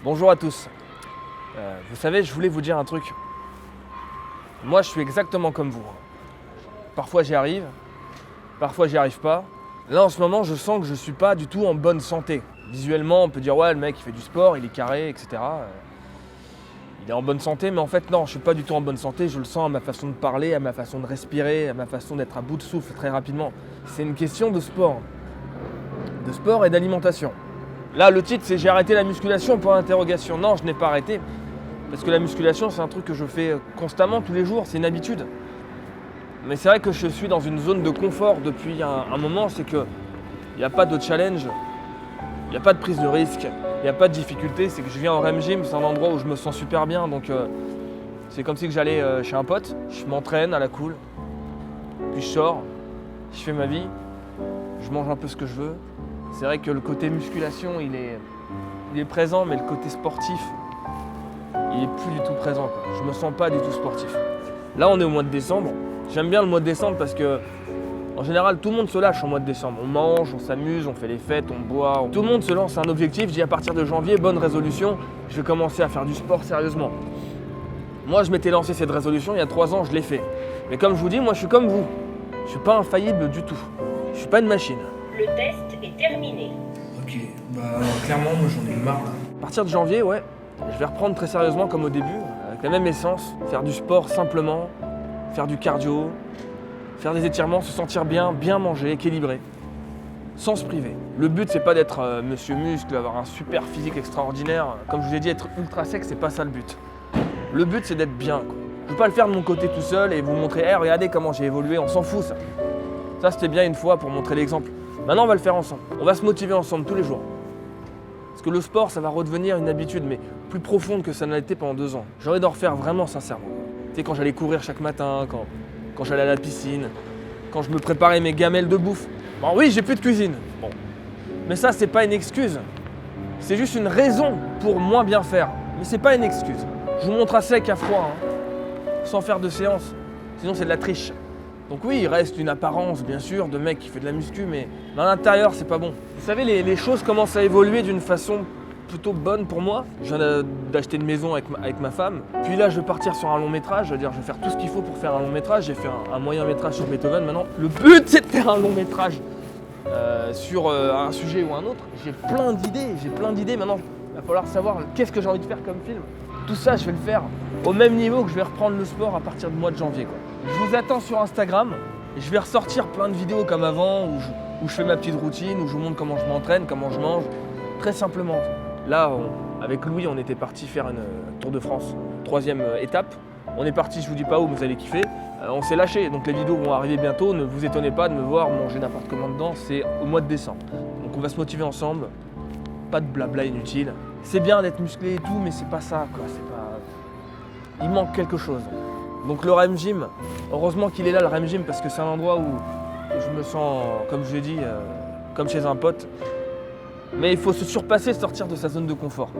Bonjour à tous. Vous savez, je voulais vous dire un truc. Moi, je suis exactement comme vous. Parfois, j'y arrive. Parfois, j'y arrive pas. Là, en ce moment, je sens que je suis pas du tout en bonne santé. Visuellement, on peut dire, ouais, le mec, il fait du sport, il est carré, etc. Il est en bonne santé, mais en fait, non, je suis pas du tout en bonne santé. Je le sens à ma façon de parler, à ma façon de respirer, à ma façon d'être à bout de souffle très rapidement. C'est une question de sport. De sport et d'alimentation. Là, le titre, c'est « J'ai arrêté la musculation » pour l'interrogation. Non, je n'ai pas arrêté. Parce que la musculation, c'est un truc que je fais constamment, tous les jours. C'est une habitude. Mais c'est vrai que je suis dans une zone de confort depuis un moment. C'est qu'il n'y a pas de challenge, il n'y a pas de prise de risque, il n'y a pas de difficulté. C'est que je viens au REM Gym, c'est un endroit où je me sens super bien. Donc, c'est comme si j'allais chez un pote. Je m'entraîne à la cool. Puis je sors, je fais ma vie. Je mange un peu ce que je veux. C'est vrai que le côté musculation, il est présent, mais le côté sportif, il est plus du tout présent, quoi. Je me sens pas du tout sportif. Là, on est au mois de décembre. J'aime bien le mois de décembre parce que, en général, tout le monde se lâche au mois de décembre. On mange, on s'amuse, on fait les fêtes, on boit. Tout le monde se lance un objectif. Je dis à partir de janvier, bonne résolution, je vais commencer à faire du sport sérieusement. Moi, je m'étais lancé cette résolution il y a 3 ans, je l'ai fait. Mais comme je vous dis, moi, je suis comme vous. Je suis pas infaillible du tout. Je suis pas une machine. Le test est terminé. Ok, bah clairement, moi j'en ai marre. À partir de janvier, ouais, je vais reprendre très sérieusement comme au début, avec la même essence, faire du sport simplement, faire du cardio, faire des étirements, se sentir bien, bien manger, équilibré, sans se priver. Le but, c'est pas d'être monsieur muscle, avoir un super physique extraordinaire. Comme je vous ai dit, être ultra sec, c'est pas ça le but. Le but, c'est d'être bien, quoi. Je veux pas le faire de mon côté tout seul et vous montrer, hey, regardez comment j'ai évolué, on s'en fout ça. Ça, c'était bien une fois pour montrer l'exemple. Maintenant, on va le faire ensemble. On va se motiver ensemble tous les jours. Parce que le sport, ça va redevenir une habitude, mais plus profonde que ça n'a été pendant 2 ans. J'ai envie d'en refaire vraiment sincèrement. Tu sais, quand j'allais courir chaque matin, quand j'allais à la piscine, quand je me préparais mes gamelles de bouffe. Bon, oui, j'ai plus de cuisine. Bon. Mais ça, c'est pas une excuse. C'est juste une raison pour moins bien faire. Mais c'est pas une excuse. Je vous montre à sec, à froid, sans faire de séance. Sinon, c'est de la triche. Donc oui, il reste une apparence, bien sûr, de mec qui fait de la muscu, mais à l'intérieur, c'est pas bon. Vous savez, les choses commencent à évoluer d'une façon plutôt bonne pour moi. Je viens d'acheter une maison avec ma femme. Puis là, je vais partir sur un long métrage. Je veux dire, je vais faire tout ce qu'il faut pour faire un long métrage. J'ai fait un moyen métrage sur Beethoven. Maintenant, le but, c'est de faire un long métrage sur un sujet ou un autre. J'ai plein d'idées. Maintenant, il va falloir savoir qu'est-ce que j'ai envie de faire comme film. Tout ça, je vais le faire au même niveau que je vais reprendre le sport à partir du mois de janvier, quoi. Je vous attends sur Instagram. Je vais ressortir plein de vidéos comme avant où je fais ma petite routine, où je vous montre comment je m'entraîne, comment je mange. Très simplement. Là, avec Louis, on était parti faire une Tour de France, 3e étape. On est parti, je vous dis pas où, vous allez kiffer. On s'est lâché, donc les vidéos vont arriver bientôt. Ne vous étonnez pas de me voir manger n'importe comment dedans. C'est au mois de décembre. Donc on va se motiver ensemble. Pas de blabla inutile. C'est bien d'être musclé et tout, mais c'est pas ça, quoi. C'est pas... Il manque quelque chose. Donc le REM Gym, heureusement qu'il est là, le REM Gym, parce que c'est un endroit où je me sens, comme je l'ai dit, comme chez un pote. Mais il faut se surpasser, sortir de sa zone de confort.